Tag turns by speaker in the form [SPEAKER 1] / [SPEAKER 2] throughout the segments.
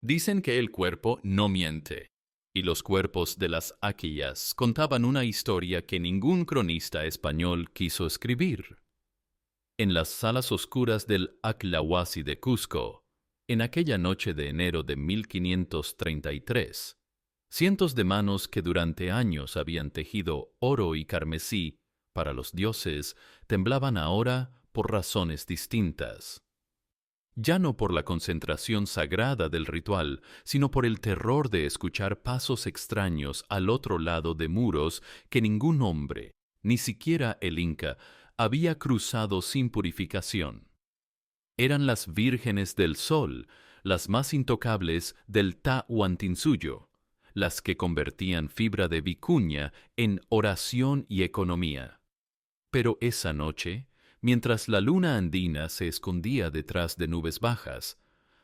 [SPEAKER 1] Dicen que el cuerpo no miente, y los cuerpos de las Aquillas contaban una historia que ningún cronista español quiso escribir. En las salas oscuras del Aclahuasi de Cusco, en aquella noche de enero de 1533, cientos de manos que durante años habían tejido oro y carmesí para los dioses temblaban ahora por razones distintas. Ya no por la concentración sagrada del ritual, sino por el terror de escuchar pasos extraños al otro lado de muros que ningún hombre, ni siquiera el Inca, había cruzado sin purificación. Eran las vírgenes del sol, las más intocables del Tahuantinsuyo, las que convertían fibra de vicuña en oración y economía. Pero esa noche, mientras la luna andina se escondía detrás de nubes bajas,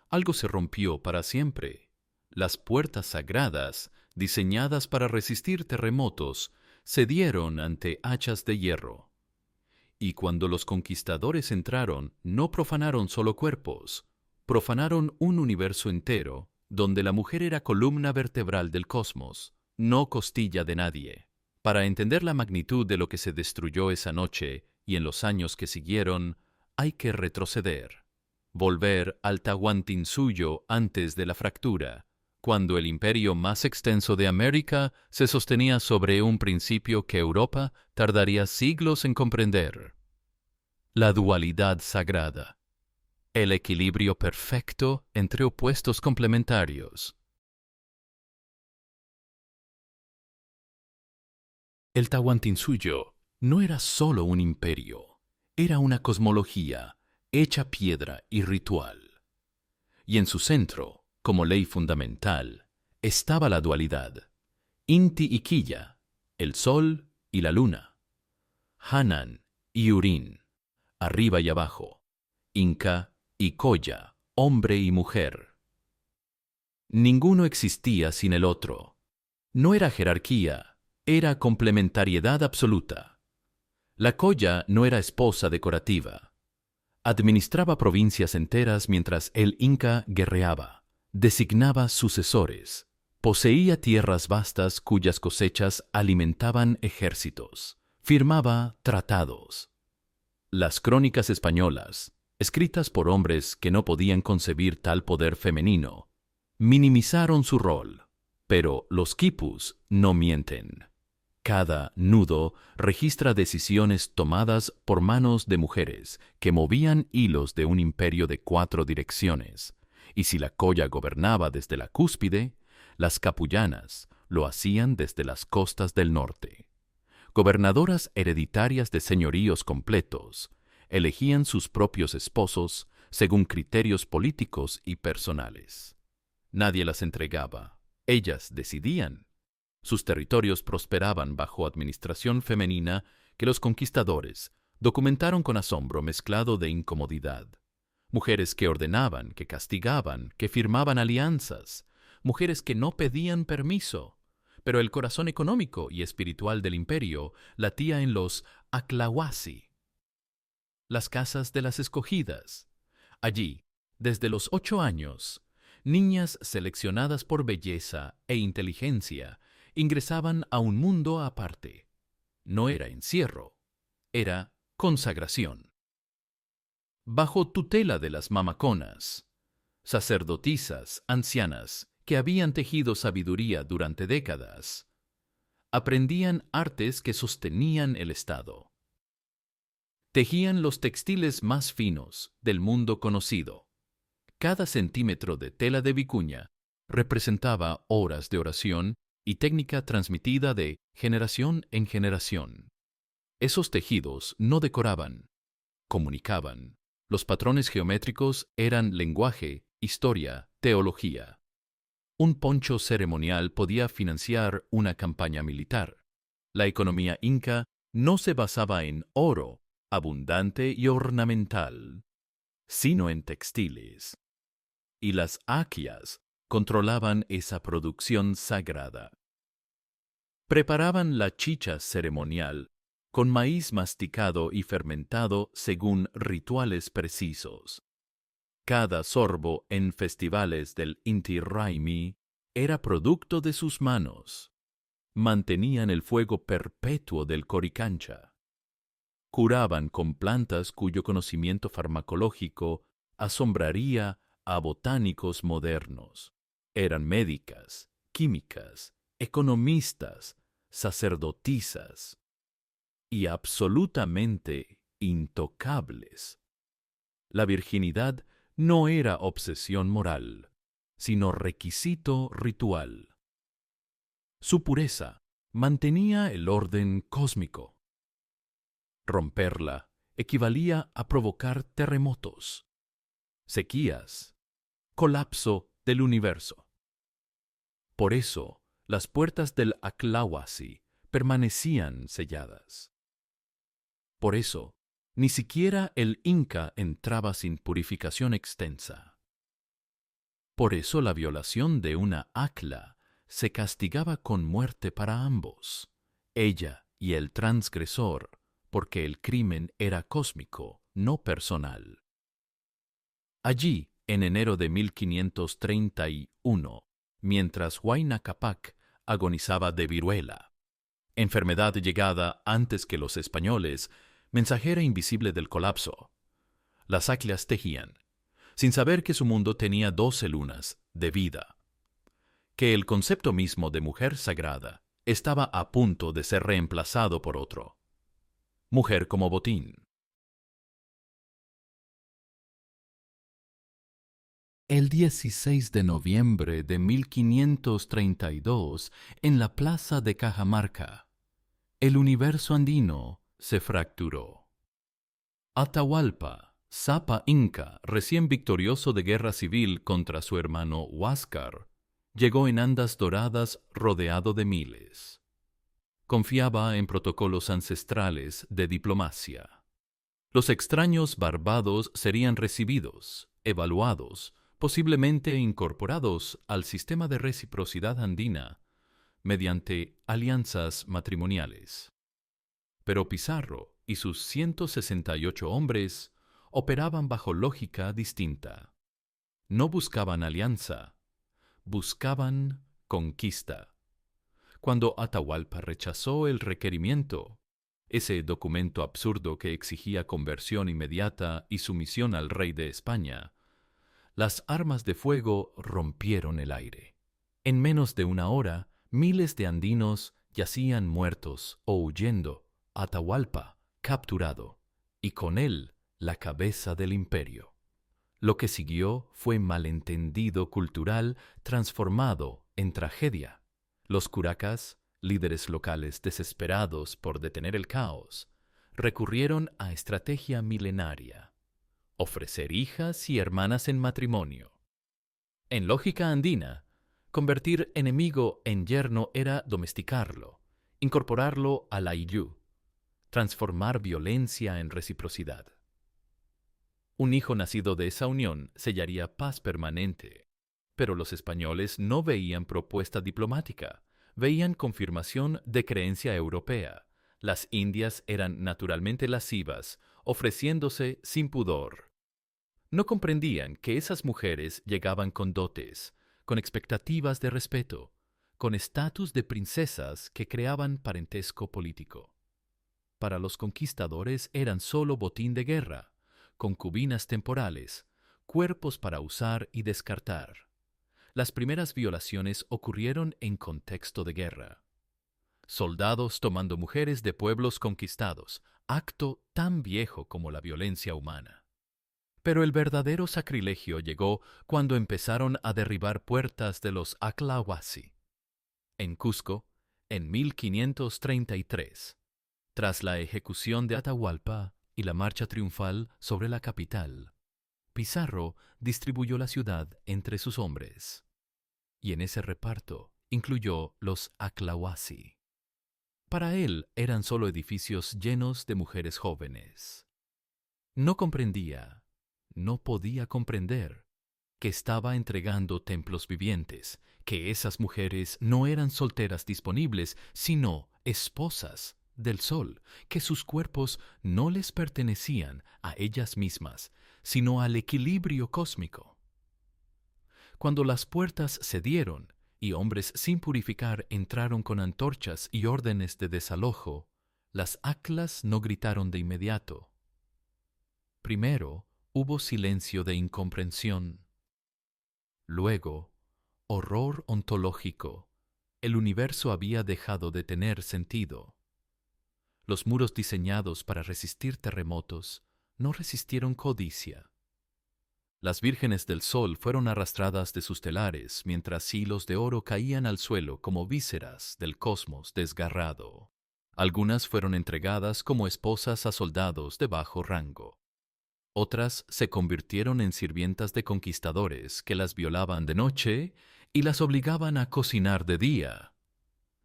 [SPEAKER 1] algo se rompió para siempre. Las puertas sagradas, diseñadas para resistir terremotos, cedieron ante hachas de hierro. Y cuando los conquistadores entraron, no profanaron solo cuerpos, profanaron un universo entero, donde la mujer era columna vertebral del cosmos, no costilla de nadie. Para entender la magnitud de lo que se destruyó esa noche y en los años que siguieron, hay que retroceder, volver al Tahuantinsuyo antes de la fractura, cuando el imperio más extenso de América se sostenía sobre un principio que Europa tardaría siglos en comprender: la dualidad sagrada, el equilibrio perfecto entre opuestos complementarios. El Tahuantinsuyo no era solo un imperio, era una cosmología hecha piedra y ritual. Y en su centro, como ley fundamental, estaba la dualidad: Inti y Quilla, el sol y la luna; Hanan y Urín, arriba y abajo; Inca y Colla, hombre y mujer. Ninguno existía sin el otro. No era jerarquía, era complementariedad absoluta. La Colla no era esposa decorativa. Administraba provincias enteras mientras el Inca guerreaba, designaba sucesores, poseía tierras vastas cuyas cosechas alimentaban ejércitos, firmaba tratados. Las crónicas españolas, escritas por hombres que no podían concebir tal poder femenino, minimizaron su rol, pero los quipus no mienten. Cada nudo registra decisiones tomadas por manos de mujeres que movían hilos de un imperio de 4 direcciones, y si la Colla gobernaba desde la cúspide, las capullanas lo hacían desde las costas del norte. Gobernadoras hereditarias de señoríos completos, elegían sus propios esposos según criterios políticos y personales. Nadie las entregaba, ellas decidían. Sus territorios prosperaban bajo administración femenina que los conquistadores documentaron con asombro mezclado de incomodidad. Mujeres que ordenaban, que castigaban, que firmaban alianzas, mujeres que no pedían permiso, pero el corazón económico y espiritual del imperio latía en los Aclahuasi, las casas de las escogidas. Allí, desde los 8 años, niñas seleccionadas por belleza e inteligencia ingresaban a un mundo aparte. No era encierro, era consagración. Bajo tutela de las mamaconas, sacerdotisas ancianas que habían tejido sabiduría durante décadas, aprendían artes que sostenían el Estado. Tejían los textiles más finos del mundo conocido. Cada centímetro de tela de vicuña representaba horas de oración y técnica transmitida de generación en generación. Esos tejidos no decoraban, comunicaban. Los patrones geométricos eran lenguaje, historia, teología. Un poncho ceremonial podía financiar una campaña militar. La economía inca no se basaba en oro, abundante y ornamental, sino en textiles. Y las Aquillas controlaban esa producción sagrada. Preparaban la chicha ceremonial con maíz masticado y fermentado según rituales precisos. Cada sorbo en festivales del Inti Raymi era producto de sus manos. Mantenían el fuego perpetuo del Coricancha. Curaban con plantas cuyo conocimiento farmacológico asombraría a botánicos modernos. Eran médicas, químicas, economistas, sacerdotisas y absolutamente intocables. La virginidad no era obsesión moral, sino requisito ritual. Su pureza mantenía el orden cósmico. Romperla equivalía a provocar terremotos, sequías, colapso del universo. Por eso, las puertas del Aklahuasi permanecían selladas. Por eso, ni siquiera el Inca entraba sin purificación extensa. Por eso la violación de una Akla se castigaba con muerte para ambos, ella y el transgresor, porque el crimen era cósmico, no personal. Allí, en enero de 1531, mientras Huayna Cápac agonizaba de viruela, enfermedad llegada antes que los españoles, mensajera invisible del colapso, las Aklas tejían, sin saber que su mundo tenía 12 lunas de vida, que el concepto mismo de mujer sagrada estaba a punto de ser reemplazado por otro. Mujer como botín. El 16 de noviembre de 1532, en la plaza de Cajamarca, el universo andino se fracturó. Atahualpa, Zapa Inca, recién victorioso de guerra civil contra su hermano Huáscar, llegó en andas doradas rodeado de miles. Confiaba en protocolos ancestrales de diplomacia. Los extraños barbados serían recibidos, evaluados, posiblemente incorporados al sistema de reciprocidad andina mediante alianzas matrimoniales. Pero Pizarro y sus 168 hombres operaban bajo lógica distinta. No buscaban alianza, buscaban conquista. Cuando Atahualpa rechazó el requerimiento, ese documento absurdo que exigía conversión inmediata y sumisión al rey de España, las armas de fuego rompieron el aire. En menos de una hora, miles de andinos yacían muertos o huyendo, Atahualpa capturado, y con él la cabeza del imperio. Lo que siguió fue malentendido cultural transformado en tragedia. Los curacas, líderes locales desesperados por detener el caos, recurrieron a estrategia milenaria: ofrecer hijas y hermanas en matrimonio. En lógica andina, convertir enemigo en yerno era domesticarlo, incorporarlo al ayllu, transformar violencia en reciprocidad. Un hijo nacido de esa unión sellaría paz permanente. Pero los españoles no veían propuesta diplomática, veían confirmación de creencia europea. Las indias eran naturalmente lascivas, ofreciéndose sin pudor. No comprendían que esas mujeres llegaban con dotes, con expectativas de respeto, con estatus de princesas que creaban parentesco político. Para los conquistadores eran solo botín de guerra, concubinas temporales, cuerpos para usar y descartar. Las primeras violaciones ocurrieron en contexto de guerra. Soldados tomando mujeres de pueblos conquistados, acto tan viejo como la violencia humana. Pero el verdadero sacrilegio llegó cuando empezaron a derribar puertas de los Aklahuasi. En Cusco, en 1533, tras la ejecución de Atahualpa y la marcha triunfal sobre la capital, Pizarro distribuyó la ciudad entre sus hombres, y en ese reparto incluyó los Aklahuasi. Para él eran solo edificios llenos de mujeres jóvenes. No comprendía, no podía comprender, que estaba entregando templos vivientes, que esas mujeres no eran solteras disponibles, sino esposas del sol, que sus cuerpos no les pertenecían a ellas mismas, sino al equilibrio cósmico. Cuando las puertas cedieron y hombres sin purificar entraron con antorchas y órdenes de desalojo, las Aclas no gritaron de inmediato. Primero hubo silencio de incomprensión. Luego, horror ontológico. El universo había dejado de tener sentido. Los muros diseñados para resistir terremotos no resistieron codicia. Las vírgenes del sol fueron arrastradas de sus telares mientras hilos de oro caían al suelo como vísceras del cosmos desgarrado. Algunas fueron entregadas como esposas a soldados de bajo rango. Otras se convirtieron en sirvientas de conquistadores que las violaban de noche y las obligaban a cocinar de día.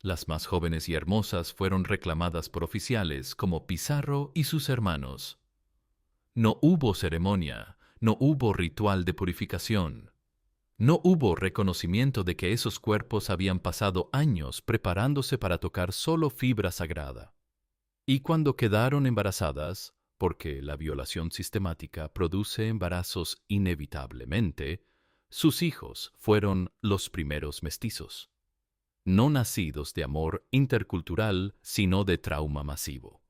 [SPEAKER 1] Las más jóvenes y hermosas fueron reclamadas por oficiales como Pizarro y sus hermanos. No hubo ceremonia, no hubo ritual de purificación. No hubo reconocimiento de que esos cuerpos habían pasado años preparándose para tocar solo fibra sagrada. Y cuando quedaron embarazadas, porque la violación sistemática produce embarazos inevitablemente, sus hijos fueron los primeros mestizos, no nacidos de amor intercultural, sino de trauma masivo.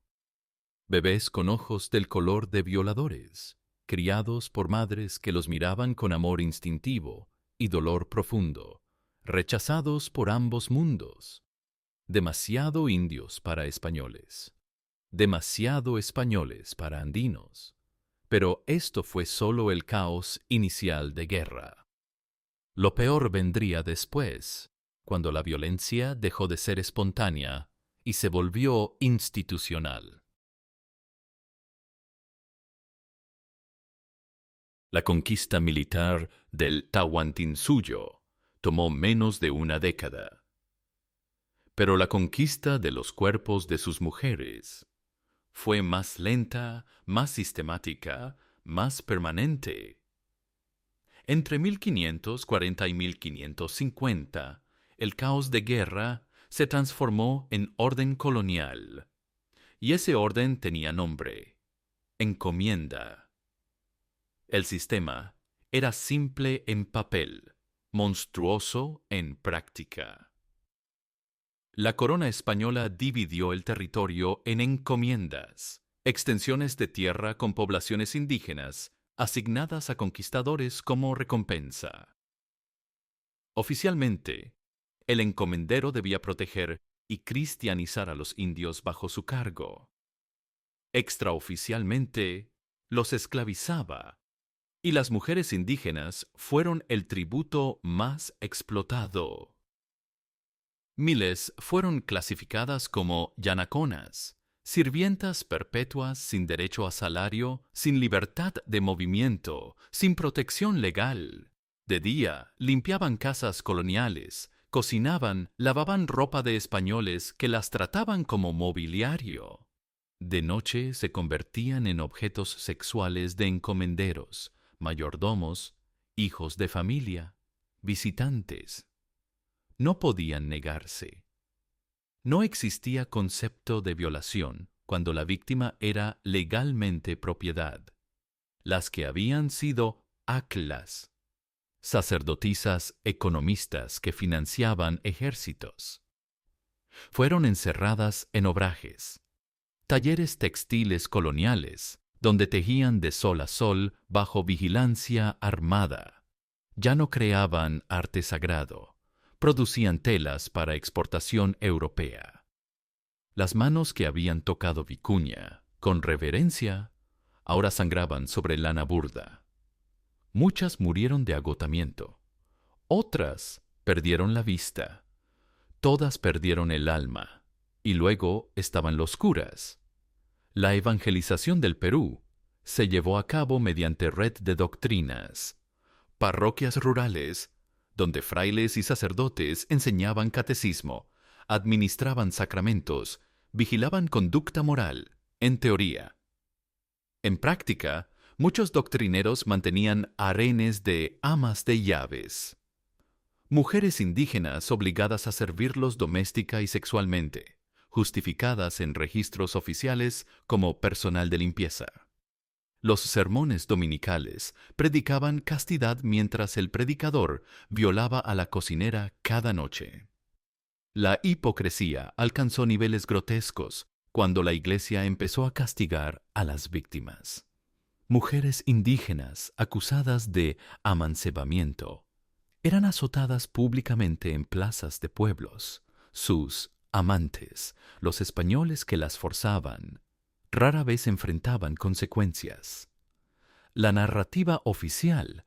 [SPEAKER 1] Bebés con ojos del color de violadores, criados por madres que los miraban con amor instintivo y dolor profundo, rechazados por ambos mundos. Demasiado indios para españoles. Demasiado españoles para andinos. Pero esto fue solo el caos inicial de guerra. Lo peor vendría después, cuando la violencia dejó de ser espontánea y se volvió institucional. La conquista militar del Tahuantinsuyo tomó menos de una década. Pero la conquista de los cuerpos de sus mujeres fue más lenta, más sistemática, más permanente. Entre 1540 y 1550, el caos de guerra se transformó en orden colonial. Y ese orden tenía nombre: encomienda. El sistema era simple en papel, monstruoso en práctica. La corona española dividió el territorio en encomiendas, extensiones de tierra con poblaciones indígenas asignadas a conquistadores como recompensa. Oficialmente, el encomendero debía proteger y cristianizar a los indios bajo su cargo. Extraoficialmente, los esclavizaba, y las mujeres indígenas fueron el tributo más explotado. Miles fueron clasificadas como yanaconas, sirvientas perpetuas sin derecho a salario, sin libertad de movimiento, sin protección legal. De día limpiaban casas coloniales, cocinaban, lavaban ropa de españoles que las trataban como mobiliario. De noche se convertían en objetos sexuales de encomenderos, mayordomos, hijos de familia, visitantes. No podían negarse. No existía concepto de violación cuando la víctima era legalmente propiedad. Las que habían sido aclas, sacerdotisas economistas que financiaban ejércitos, fueron encerradas en obrajes, talleres textiles coloniales, donde tejían de sol a sol bajo vigilancia armada. Ya no creaban arte sagrado. Producían telas para exportación europea. Las manos que habían tocado vicuña, con reverencia, ahora sangraban sobre lana burda. Muchas murieron de agotamiento. Otras perdieron la vista. Todas perdieron el alma. Y luego estaban los curas. La evangelización del Perú se llevó a cabo mediante red de doctrinas. Parroquias rurales donde frailes y sacerdotes enseñaban catecismo, administraban sacramentos, vigilaban conducta moral, en teoría. En práctica, muchos doctrineros mantenían harenes de amas de llaves. Mujeres indígenas obligadas a servirlos doméstica y sexualmente, justificadas en registros oficiales como personal de limpieza. Los sermones dominicales predicaban castidad mientras el predicador violaba a la cocinera cada noche. La hipocresía alcanzó niveles grotescos cuando la Iglesia empezó a castigar a las víctimas. Mujeres indígenas acusadas de amancebamiento eran azotadas públicamente en plazas de pueblos. Sus amantes, los españoles que las forzaban, rara vez enfrentaban consecuencias. La narrativa oficial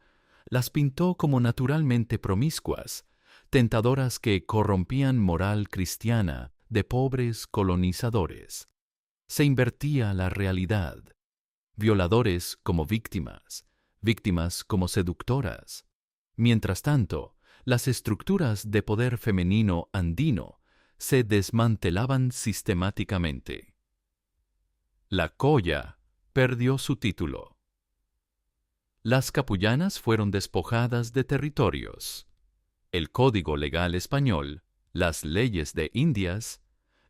[SPEAKER 1] las pintó como naturalmente promiscuas, tentadoras que corrompían moral cristiana de pobres colonizadores. Se invertía la realidad. Violadores como víctimas, víctimas como seductoras. Mientras tanto, las estructuras de poder femenino andino se desmantelaban sistemáticamente. La Colla perdió su título. Las capullanas fueron despojadas de territorios. El Código Legal Español, las leyes de Indias,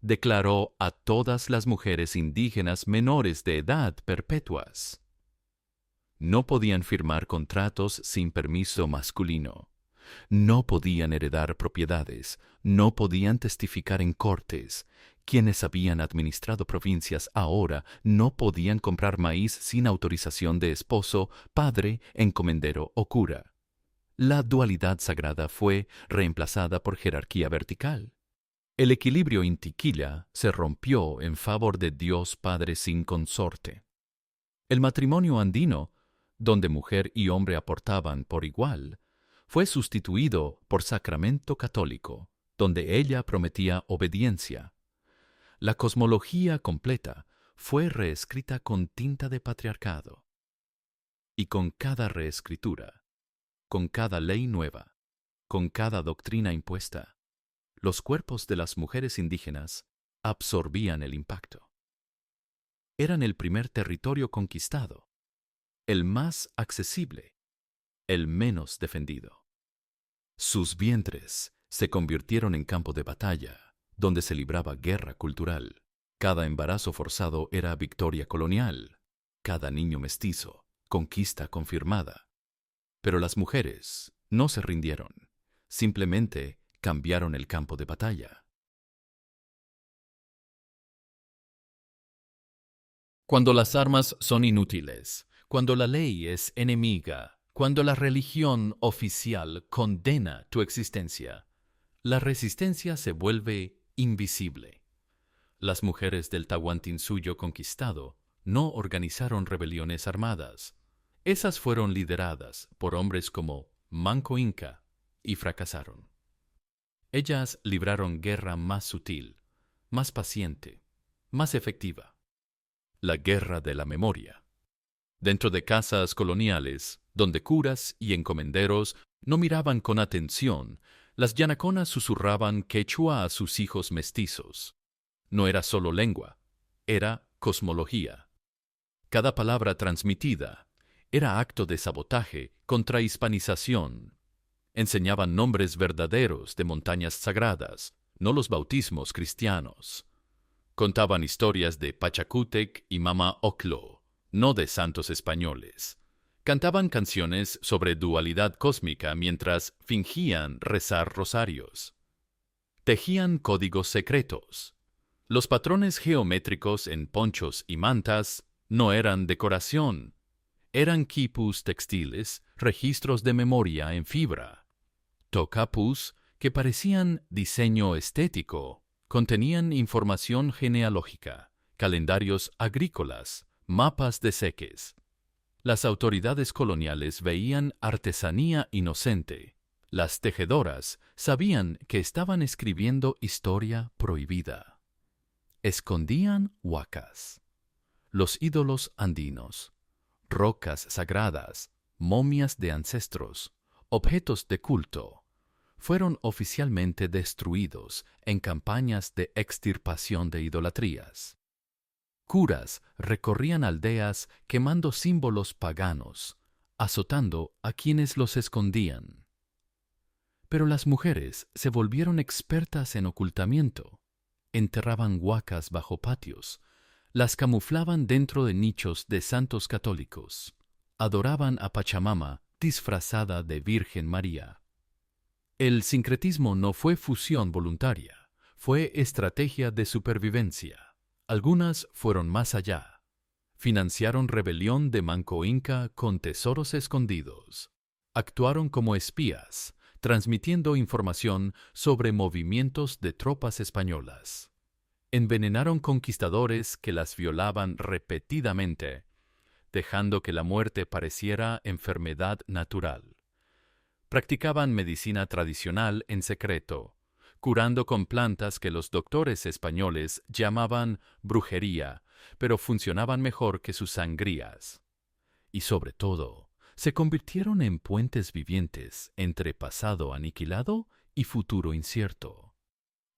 [SPEAKER 1] declaró a todas las mujeres indígenas menores de edad perpetuas. No podían firmar contratos sin permiso masculino. No podían heredar propiedades. No podían testificar en cortes. Quienes habían administrado provincias ahora no podían comprar maíz sin autorización de esposo, padre, encomendero o cura. La dualidad sagrada fue reemplazada por jerarquía vertical. El equilibrio intiquilla se rompió en favor de Dios Padre sin consorte. El matrimonio andino, donde mujer y hombre aportaban por igual, fue sustituido por sacramento católico, donde ella prometía obediencia. La cosmología completa fue reescrita con tinta de patriarcado. Y con cada reescritura, con cada ley nueva, con cada doctrina impuesta, los cuerpos de las mujeres indígenas absorbían el impacto. Eran el primer territorio conquistado, el más accesible, el menos defendido. Sus vientres se convirtieron en campo de batalla, donde se libraba guerra cultural. Cada embarazo forzado era victoria colonial, cada niño mestizo, conquista confirmada. Pero las mujeres no se rindieron, simplemente cambiaron el campo de batalla. Cuando las armas son inútiles, cuando la ley es enemiga, cuando la religión oficial condena tu existencia, la resistencia se vuelve invisible. Las mujeres del Tahuantinsuyo conquistado no organizaron rebeliones armadas. Esas fueron lideradas por hombres como Manco Inca y fracasaron. Ellas libraron guerra más sutil, más paciente, más efectiva. La guerra de la memoria. Dentro de casas coloniales, donde curas y encomenderos no miraban con atención, las yanaconas susurraban quechua a sus hijos mestizos. No era solo lengua, era cosmología. Cada palabra transmitida era acto de sabotaje contra hispanización. Enseñaban nombres verdaderos de montañas sagradas, no los bautismos cristianos. Contaban historias de Pachacútec y Mama Ocllo, no de santos españoles. Cantaban canciones sobre dualidad cósmica mientras fingían rezar rosarios. Tejían códigos secretos. Los patrones geométricos en ponchos y mantas no eran decoración. Eran quipus textiles, registros de memoria en fibra. Tocapus, que parecían diseño estético, contenían información genealógica, calendarios agrícolas, mapas de seques. Las autoridades coloniales veían artesanía inocente. Las tejedoras sabían que estaban escribiendo historia prohibida. Escondían huacas, los ídolos andinos, rocas sagradas, momias de ancestros, objetos de culto. Fueron oficialmente destruidos en campañas de extirpación de idolatrías. Curas recorrían aldeas quemando símbolos paganos, azotando a quienes los escondían. Pero las mujeres se volvieron expertas en ocultamiento. Enterraban huacas bajo patios. Las camuflaban dentro de nichos de santos católicos. Adoraban a Pachamama disfrazada de Virgen María. El sincretismo no fue fusión voluntaria, fue estrategia de supervivencia. Algunas fueron más allá. Financiaron rebelión de Manco Inca con tesoros escondidos. Actuaron como espías, transmitiendo información sobre movimientos de tropas españolas. Envenenaron conquistadores que las violaban repetidamente, dejando que la muerte pareciera enfermedad natural. Practicaban medicina tradicional en secreto, curando con plantas que los doctores españoles llamaban brujería, pero funcionaban mejor que sus sangrías. Y sobre todo, se convirtieron en puentes vivientes entre pasado aniquilado y futuro incierto.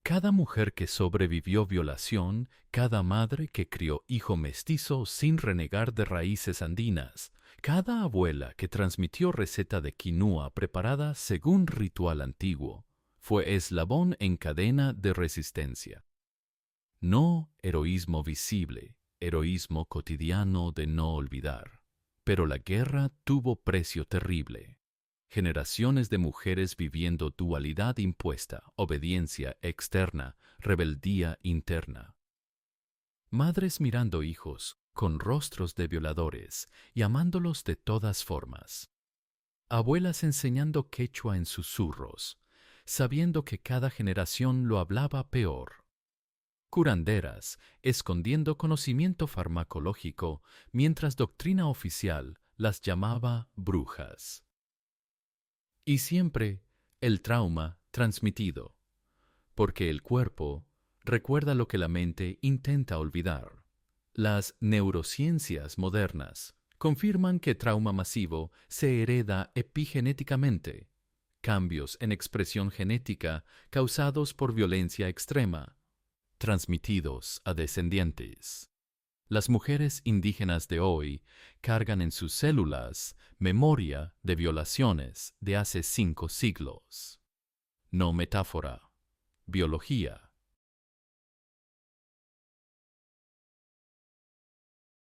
[SPEAKER 1] Cada mujer que sobrevivió violación, cada madre que crió hijo mestizo sin renegar de raíces andinas, cada abuela que transmitió receta de quinua preparada según ritual antiguo, fue eslabón en cadena de resistencia. No heroísmo visible, heroísmo cotidiano de no olvidar. Pero la guerra tuvo precio terrible. Generaciones de mujeres viviendo dualidad impuesta, obediencia externa, rebeldía interna. Madres mirando hijos con rostros de violadores y amándolos de todas formas. Abuelas enseñando quechua en susurros, sabiendo que cada generación lo hablaba peor. Curanderas escondiendo conocimiento farmacológico mientras doctrina oficial las llamaba brujas. Y siempre el trauma transmitido, porque el cuerpo recuerda lo que la mente intenta olvidar. Las neurociencias modernas confirman que trauma masivo se hereda epigenéticamente, cambios en expresión genética causados por violencia extrema, transmitidos a descendientes. Las mujeres indígenas de hoy cargan en sus células memoria de violaciones de hace 5 siglos. No metáfora, biología.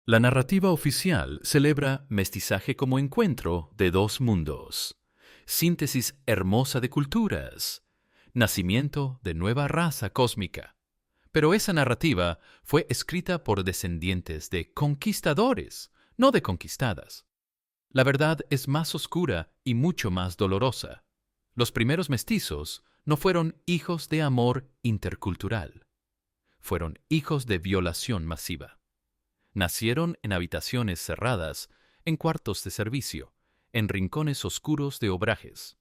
[SPEAKER 1] La narrativa oficial celebra mestizaje como encuentro de dos mundos, síntesis hermosa de culturas, nacimiento de nueva raza cósmica. Pero esa narrativa fue escrita por descendientes de conquistadores, no de conquistadas. La verdad es más oscura y mucho más dolorosa. Los primeros mestizos no fueron hijos de amor intercultural. Fueron hijos de violación masiva. Nacieron en habitaciones cerradas, en cuartos de servicio, en rincones oscuros de obrajes.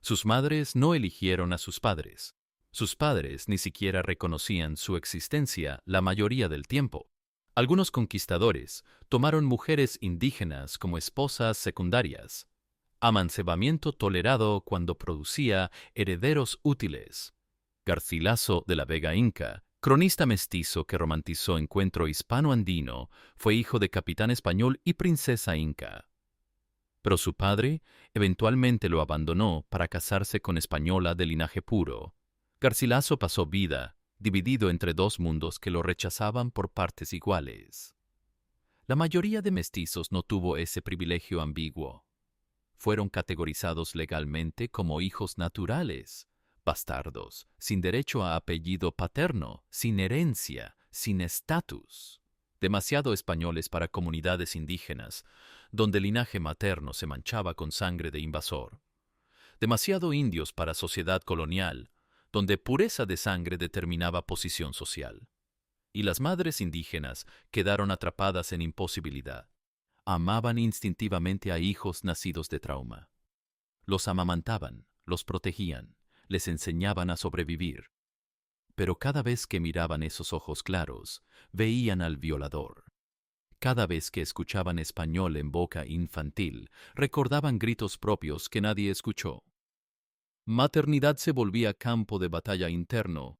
[SPEAKER 1] Sus madres no eligieron a sus padres. Sus padres ni siquiera reconocían su existencia la mayoría del tiempo. Algunos conquistadores tomaron mujeres indígenas como esposas secundarias. Amancebamiento tolerado cuando producía herederos útiles. Garcilaso de la Vega Inca, cronista mestizo que romantizó encuentro hispano-andino, fue hijo de capitán español y princesa inca. Pero su padre eventualmente lo abandonó para casarse con española de linaje puro. Garcilaso pasó vida, dividido entre dos mundos que lo rechazaban por partes iguales. La mayoría de mestizos no tuvo ese privilegio ambiguo. Fueron categorizados legalmente como hijos naturales, bastardos, sin derecho a apellido paterno, sin herencia, sin estatus. Demasiado españoles para comunidades indígenas, donde el linaje materno se manchaba con sangre de invasor. Demasiado indios para sociedad colonial, donde pureza de sangre determinaba posición social. Y las madres indígenas quedaron atrapadas en imposibilidad. Amaban instintivamente a hijos nacidos de trauma. Los amamantaban, los protegían, les enseñaban a sobrevivir. Pero cada vez que miraban esos ojos claros, veían al violador. Cada vez que escuchaban español en boca infantil, recordaban gritos propios que nadie escuchó. Maternidad se volvía campo de batalla interno,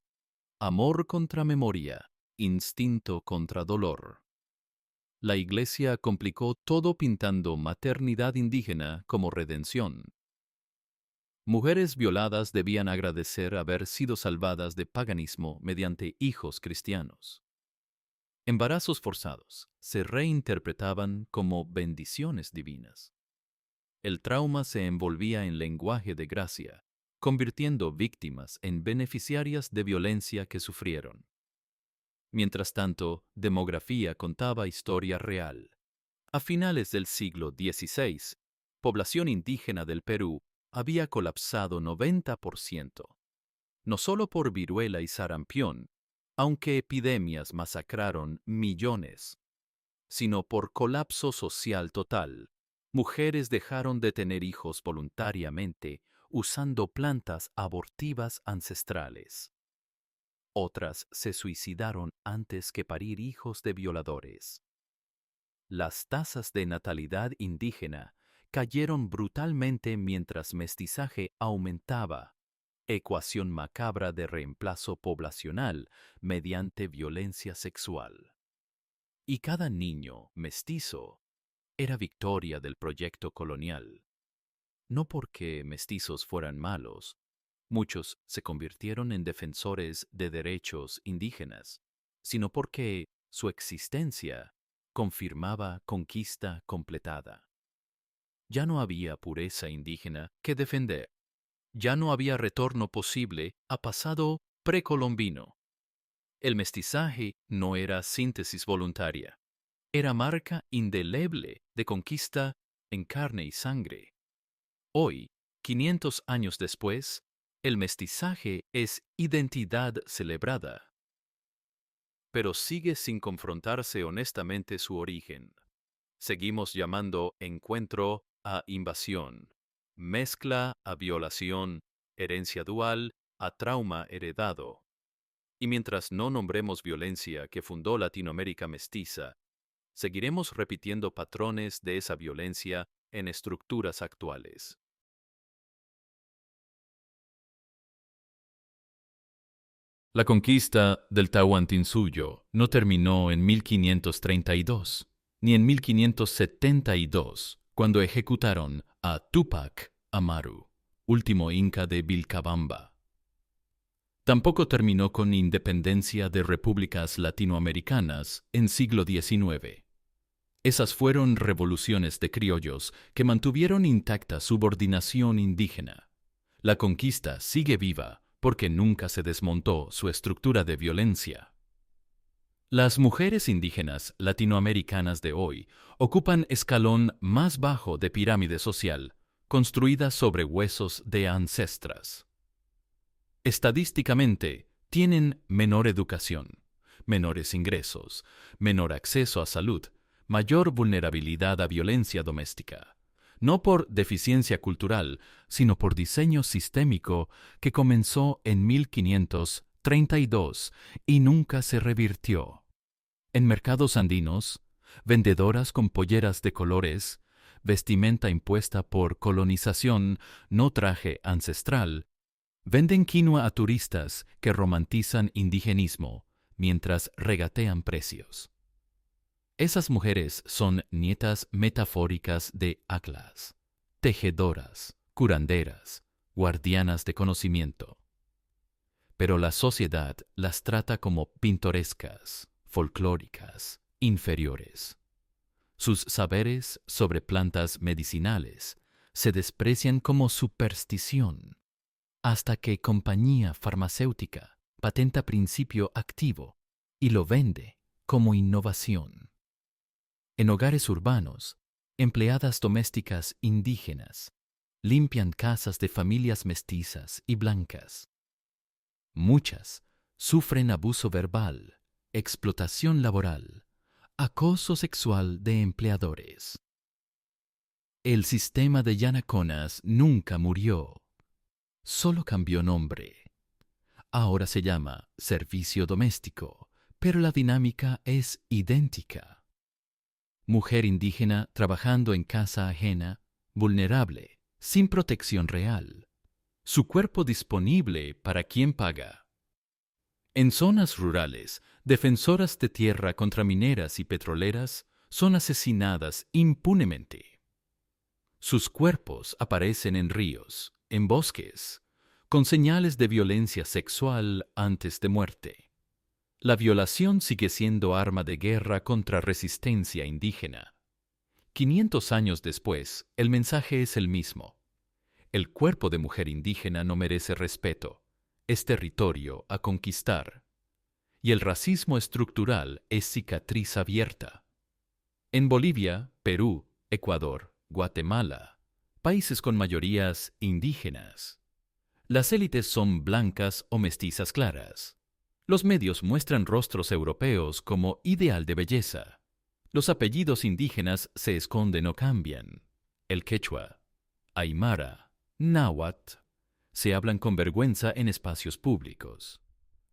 [SPEAKER 1] amor contra memoria, instinto contra dolor. La Iglesia complicó todo pintando maternidad indígena como redención. Mujeres violadas debían agradecer haber sido salvadas de paganismo mediante hijos cristianos. Embarazos forzados se reinterpretaban como bendiciones divinas. El trauma se envolvía en lenguaje de gracia, convirtiendo víctimas en beneficiarias de violencia que sufrieron. Mientras tanto, demografía contaba historia real. A finales del siglo XVI, población indígena del Perú había colapsado 90%, no solo por viruela y sarampión, aunque epidemias masacraron millones, sino por colapso social total. Mujeres dejaron de tener hijos voluntariamente usando plantas abortivas ancestrales. Otras se suicidaron antes que parir hijos de violadores. Las tasas de natalidad indígena cayeron brutalmente mientras mestizaje aumentaba, ecuación macabra de reemplazo poblacional mediante violencia sexual. Y cada niño mestizo era victoria del proyecto colonial. No porque mestizos fueran malos, muchos se convirtieron en defensores de derechos indígenas, sino porque su existencia confirmaba conquista completada. Ya no había pureza indígena que defender. Ya no había retorno posible a pasado precolombino. El mestizaje no era síntesis voluntaria. Era marca indeleble de conquista en carne y sangre. Hoy, 500 años después, el mestizaje es identidad celebrada, pero sigue sin confrontarse honestamente su origen. Seguimos llamando encuentro a invasión, mezcla a violación, herencia dual a trauma heredado. Y mientras no nombremos violencia que fundó Latinoamérica mestiza, seguiremos repitiendo patrones de esa violencia en estructuras actuales. La conquista del Tahuantinsuyo no terminó en 1532, ni en 1572, cuando ejecutaron a Túpac Amaru, último inca de Vilcabamba. Tampoco terminó con independencia de repúblicas latinoamericanas en siglo XIX. Esas fueron revoluciones de criollos que mantuvieron intacta subordinación indígena. La conquista sigue viva porque nunca se desmontó su estructura de violencia. Las mujeres indígenas latinoamericanas de hoy ocupan escalón más bajo de pirámide social, construida sobre huesos de ancestras. Estadísticamente, tienen menor educación, menores ingresos, menor acceso a salud, mayor vulnerabilidad a violencia doméstica, no por deficiencia cultural, sino por diseño sistémico que comenzó en 1532 y nunca se revirtió. En mercados andinos, vendedoras con polleras de colores, vestimenta impuesta por colonización, no traje ancestral, venden quinoa a turistas que romantizan indigenismo mientras regatean precios. Esas mujeres son nietas metafóricas de Atlas, tejedoras, curanderas, guardianas de conocimiento. Pero la sociedad las trata como pintorescas, folclóricas, inferiores. Sus saberes sobre plantas medicinales se desprecian como superstición, hasta que compañía farmacéutica patenta principio activo y lo vende como innovación. En hogares urbanos, empleadas domésticas indígenas limpian casas de familias mestizas y blancas. Muchas sufren abuso verbal, explotación laboral, acoso sexual de empleadores. El sistema de Yanaconas nunca murió, solo cambió nombre. Ahora se llama servicio doméstico, pero la dinámica es idéntica. Mujer indígena trabajando en casa ajena, vulnerable, sin protección real. Su cuerpo disponible para quien paga. En zonas rurales, defensoras de tierra contra mineras y petroleras son asesinadas impunemente. Sus cuerpos aparecen en ríos, en bosques, con señales de violencia sexual antes de muerte. La violación sigue siendo arma de guerra contra resistencia indígena. 500 años después, el mensaje es el mismo. El cuerpo de mujer indígena no merece respeto. Es territorio a conquistar. Y el racismo estructural es cicatriz abierta. En Bolivia, Perú, Ecuador, Guatemala, países con mayorías indígenas, las élites son blancas o mestizas claras. Los medios muestran rostros europeos como ideal de belleza. Los apellidos indígenas se esconden o cambian. El quechua, aymara, náhuatl se hablan con vergüenza en espacios públicos.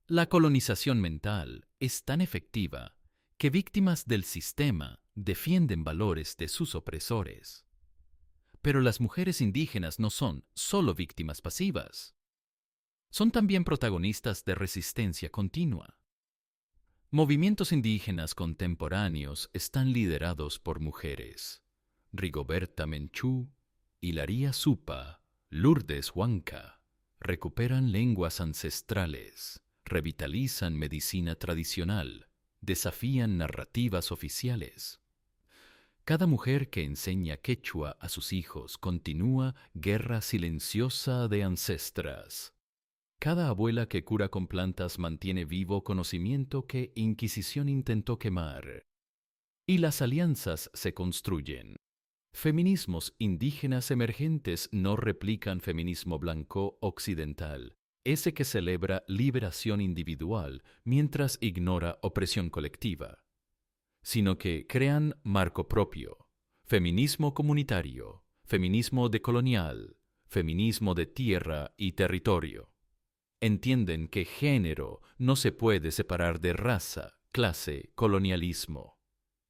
[SPEAKER 1] La colonización mental es tan efectiva que víctimas del sistema defienden valores de sus opresores. Pero las mujeres indígenas no son solo víctimas pasivas. Son también protagonistas de resistencia continua. Movimientos indígenas contemporáneos están liderados por mujeres. Rigoberta Menchú, Hilaria Supa, Lourdes Huanca recuperan lenguas ancestrales, revitalizan medicina tradicional, desafían narrativas oficiales. Cada mujer que enseña quechua a sus hijos continúa guerra silenciosa de ancestras. Cada abuela que cura con plantas mantiene vivo conocimiento que Inquisición intentó quemar. Y las alianzas se construyen. Feminismos indígenas emergentes no replican feminismo blanco occidental, ese que celebra liberación individual mientras ignora opresión colectiva, sino que crean marco propio, feminismo comunitario, feminismo decolonial, feminismo de tierra y territorio. Entienden que género no se puede separar de raza, clase, colonialismo,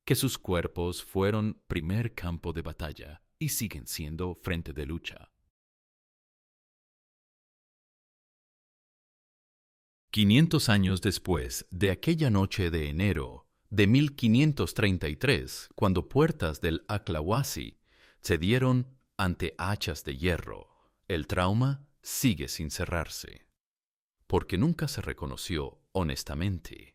[SPEAKER 1] que sus cuerpos fueron primer campo de batalla y siguen siendo frente de lucha. 500 años después de aquella noche de enero de 1533, cuando puertas del Aclahuasi cedieron ante hachas de hierro, el trauma sigue sin cerrarse. Porque nunca se reconoció honestamente,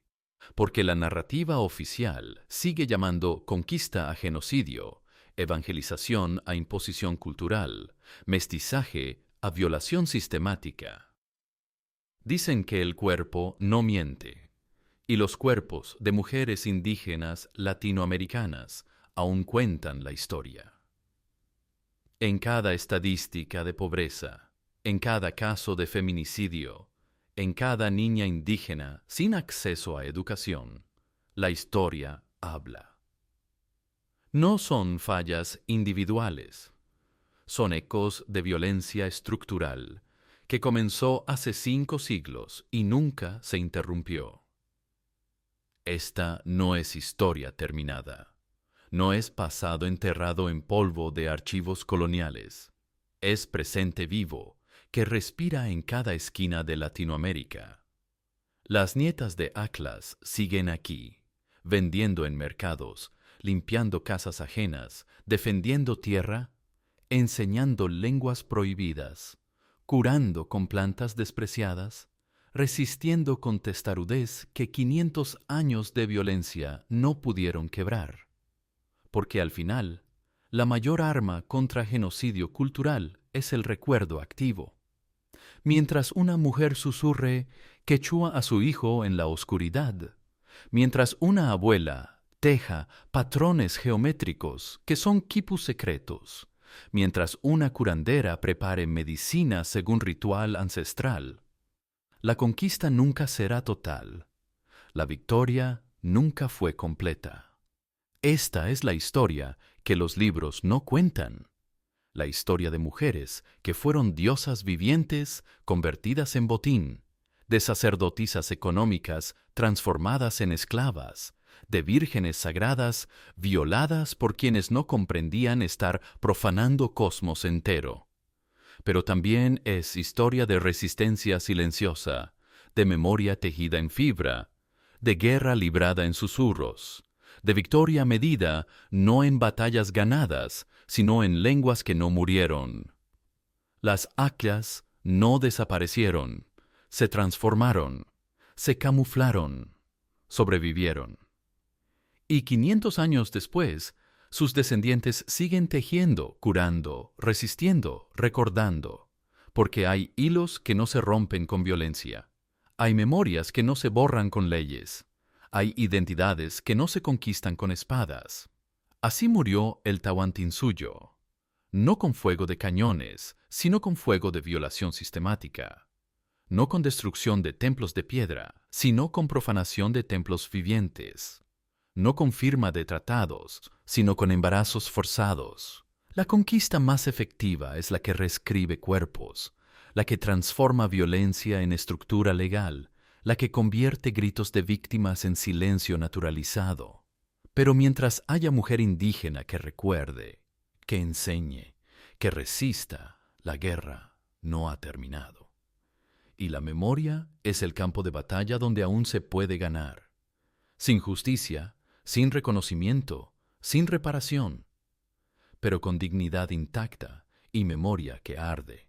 [SPEAKER 1] porque la narrativa oficial sigue llamando conquista a genocidio, evangelización a imposición cultural, mestizaje a violación sistemática. Dicen que el cuerpo no miente, y los cuerpos de mujeres indígenas latinoamericanas aún cuentan la historia. En cada estadística de pobreza, en cada caso de feminicidio, en cada niña indígena sin acceso a educación, la historia habla. No son fallas individuales, son ecos de violencia estructural que comenzó hace 5 siglos y nunca se interrumpió. Esta no es historia terminada, no es pasado enterrado en polvo de archivos coloniales, es presente vivo, que respira en cada esquina de Latinoamérica. Las nietas de Atlas siguen aquí, vendiendo en mercados, limpiando casas ajenas, defendiendo tierra, enseñando lenguas prohibidas, curando con plantas despreciadas, resistiendo con testarudez que 500 años de violencia no pudieron quebrar. Porque al final, la mayor arma contra genocidio cultural es el recuerdo activo. Mientras una mujer susurre quechua a su hijo en la oscuridad, mientras una abuela teja patrones geométricos que son quipus secretos, mientras una curandera prepare medicina según ritual ancestral, la conquista nunca será total, la victoria nunca fue completa. Esta es la historia que los libros no cuentan. La historia de mujeres que fueron diosas vivientes convertidas en botín, de sacerdotisas económicas transformadas en esclavas, de vírgenes sagradas violadas por quienes no comprendían estar profanando cosmos entero. Pero también es historia de resistencia silenciosa, de memoria tejida en fibra, de guerra librada en susurros, de victoria medida no en batallas ganadas, sino en lenguas que no murieron. Las aclas no desaparecieron, se transformaron, se camuflaron, sobrevivieron. Y 500 años después, sus descendientes siguen tejiendo, curando, resistiendo, recordando, porque hay hilos que no se rompen con violencia. Hay memorias que no se borran con leyes. Hay identidades que no se conquistan con espadas. Así murió el Tahuantinsuyo, no con fuego de cañones, sino con fuego de violación sistemática. No con destrucción de templos de piedra, sino con profanación de templos vivientes. No con firma de tratados, sino con embarazos forzados. La conquista más efectiva es la que reescribe cuerpos, la que transforma violencia en estructura legal, la que convierte gritos de víctimas en silencio naturalizado. Pero mientras haya mujer indígena que recuerde, que enseñe, que resista, la guerra no ha terminado. Y la memoria es el campo de batalla donde aún se puede ganar. Sin justicia, sin reconocimiento, sin reparación, pero con dignidad intacta y memoria que arde.